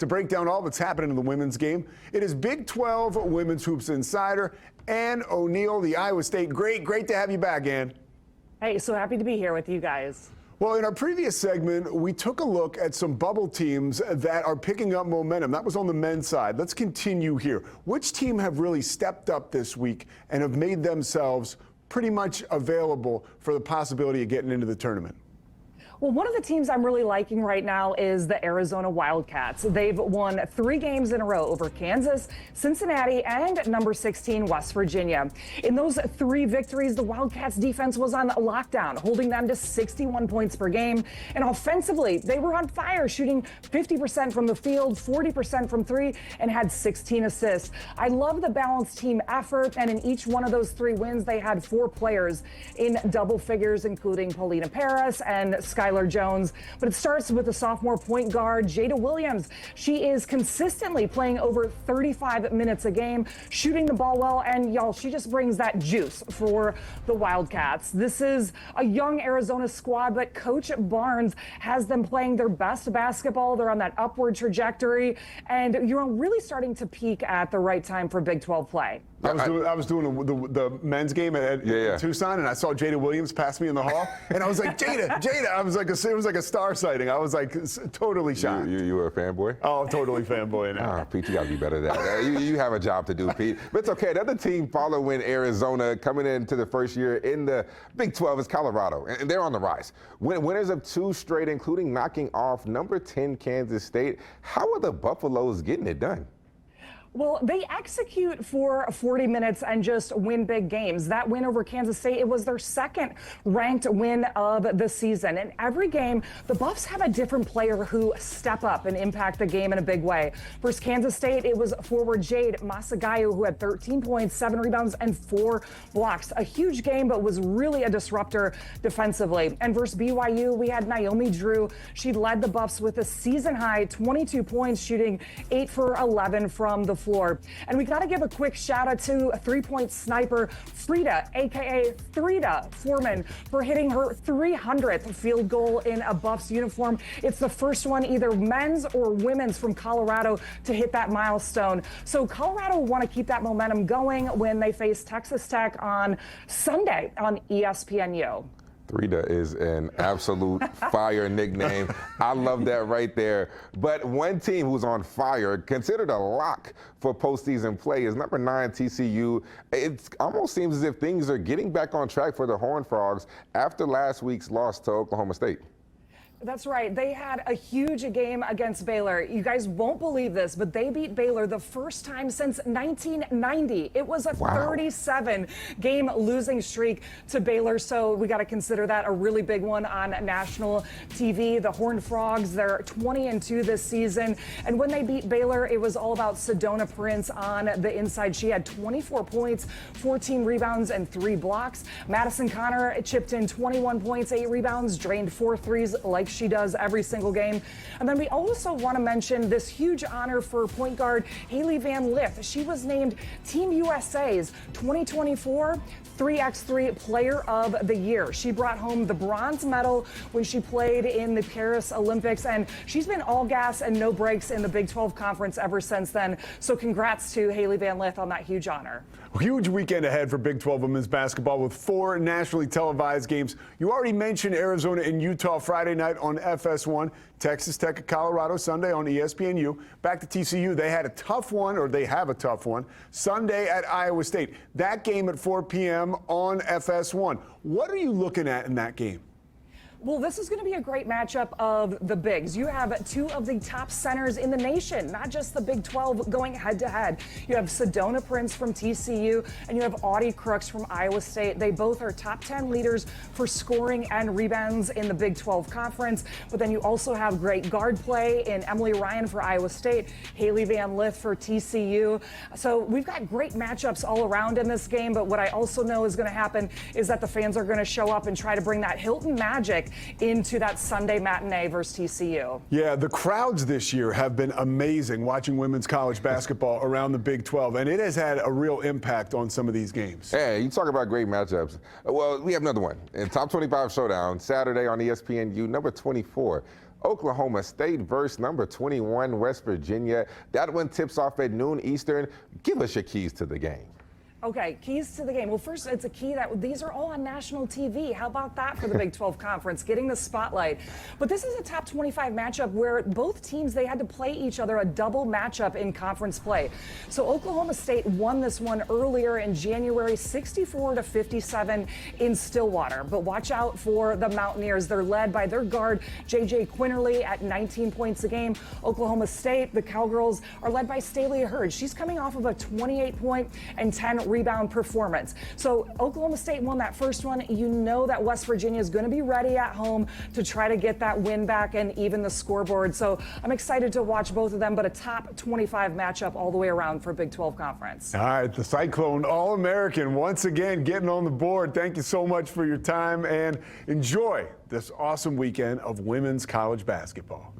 to break down all that's happening in the women's game. It is Big 12 Women's Hoops Insider, Ann O'Neill, the Iowa State. Great to have you back, Ann. Hey, so happy to be here with you guys. Well, in our previous segment, we took a look at some bubble teams that are picking up momentum. That was on the men's side. Let's continue here. Which team have really stepped up this week and have made themselves pretty much available for the possibility of getting into the tournament? Well, one of the teams I'm really liking right now is the Arizona Wildcats. They've won 3 games in a row over Kansas, Cincinnati, and number 16, West Virginia. In those 3 victories, the Wildcats defense was on lockdown, holding them to 61 points per game. And offensively, they were on fire, shooting 50% from the field, 40% from 3, and had 16 assists. I love the balanced team effort, and in each one of those 3 wins, they had 4 players in double figures, including Paulina Paris and Skylar Jones. But it starts with the sophomore point guard, Jada Williams. She is consistently playing over 35 minutes a game, shooting the ball well, and y'all, she just brings that juice for the Wildcats. This is a young Arizona squad, but Coach Barnes has them playing their best basketball. They're on that upward trajectory, and you're really starting to peak at the right time for Big 12 play. I was doing the men's game at Tucson, and I saw Jada Williams pass me in the hall, and I was like, Jada. I was like, it was like a star sighting. I was like totally shocked. You were a fanboy? Oh, totally fanboy now. Pete, you got to be better than that. You have a job to do, Pete. But it's okay. Another team following Arizona coming into the first year in the Big 12 is Colorado, and they're on the rise. Winners of 2 straight, including knocking off number 10 Kansas State. How are the Buffaloes getting it done? Well, they execute for 40 minutes and just win big games. That win over Kansas State, it was their 2nd ranked win of the season. In every game, the Buffs have a different player who step up and impact the game in a big way. Versus Kansas State, it was forward Jade Masagayo, who had 13 points, 7 rebounds, and 4 blocks. A huge game, but was really a disruptor defensively. And versus BYU, we had Naomi Drew. She led the Buffs with a season-high 22 points, shooting 8 for 11 from the floor. And we got to give a quick shout out to a 3-point sniper, Frida, aka Frida Foreman, for hitting her 300th field goal in a Buffs uniform. It's the first one, either men's or women's, from Colorado to hit that milestone. So Colorado will want to keep that momentum going when they face Texas Tech on Sunday on ESPNU. Frida is an absolute fire nickname. I love that right there. But one team who's on fire, considered a lock for postseason play, is number 9 TCU. It almost seems as if things are getting back on track for the Horned Frogs after last week's loss to Oklahoma State. That's right. They had a huge game against Baylor. You guys won't believe this, but they beat Baylor the first time since 1990. It was a 37-game losing streak to Baylor, so we got to consider that a really big one on national TV. The Horned Frogs, they're 20-2 this season, and when they beat Baylor, it was all about Sedona Prince on the inside. She had 24 points, 14 rebounds, and 3 blocks. Madison Connor chipped in 21 points, 8 rebounds, drained 4 threes like she does every single game. And then we also want to mention this huge honor for point guard Hailey Van Lith. She was named Team USA's 2024 3x3 Player of the Year. She brought home the bronze medal when she played in the Paris Olympics, and she's been all gas and no breaks in the Big 12 Conference ever since then. So congrats to Hailey Van Lith on that huge honor. Huge weekend ahead for Big 12 women's basketball with 4 nationally televised games. You already mentioned Arizona and Utah Friday night on FS1, Texas Tech at Colorado Sunday on ESPNU. Back to TCU, they had a tough one, or they have a tough one, Sunday at Iowa State. That game at 4 p.m. on FS1. What are you looking at in that game? Well, this is going to be a great matchup of the bigs. You have 2 of the top centers in the nation, not just the Big 12 going head-to-head. You have Sedona Prince from TCU, and you have Audie Crooks from Iowa State. They both are top 10 leaders for scoring and rebounds in the Big 12 Conference. But then you also have great guard play in Emily Ryan for Iowa State, Hailey Van Lith for TCU. So we've got great matchups all around in this game. But what I also know is going to happen is that the fans are going to show up and try to bring that Hilton magic into that Sunday matinee versus TCU. Yeah, the crowds this year have been amazing watching women's college basketball around the Big 12, and it has had a real impact on some of these games. Hey, you talk about great matchups. Well, we have another one. In Top 25 Showdown, Saturday on ESPNU, number 24. Oklahoma State versus number 21, West Virginia. That one tips off at noon Eastern. Give us your keys to the game. Okay, keys to the game. Well, first, it's a key that these are all on national TV. How about that for the Big 12 Conference, getting the spotlight? But this is a top 25 matchup where both teams, they had to play each other a double matchup in conference play. So Oklahoma State won this one earlier in January, 64-57 in Stillwater. But watch out for the Mountaineers. They're led by their guard, J.J. Quinterly, at 19 points a game. Oklahoma State, the Cowgirls, are led by Stalia Hurd. She's coming off of a 28-point and 10 rebound performance. So Oklahoma State won that first one. You know that West Virginia is going to be ready at home to try to get that win back and even the scoreboard. So I'm excited to watch both of them, but a top 25 matchup all the way around for Big 12 Conference. All right, the Cyclone All-American once again getting on the board. Thank you so much for your time and enjoy this awesome weekend of women's college basketball.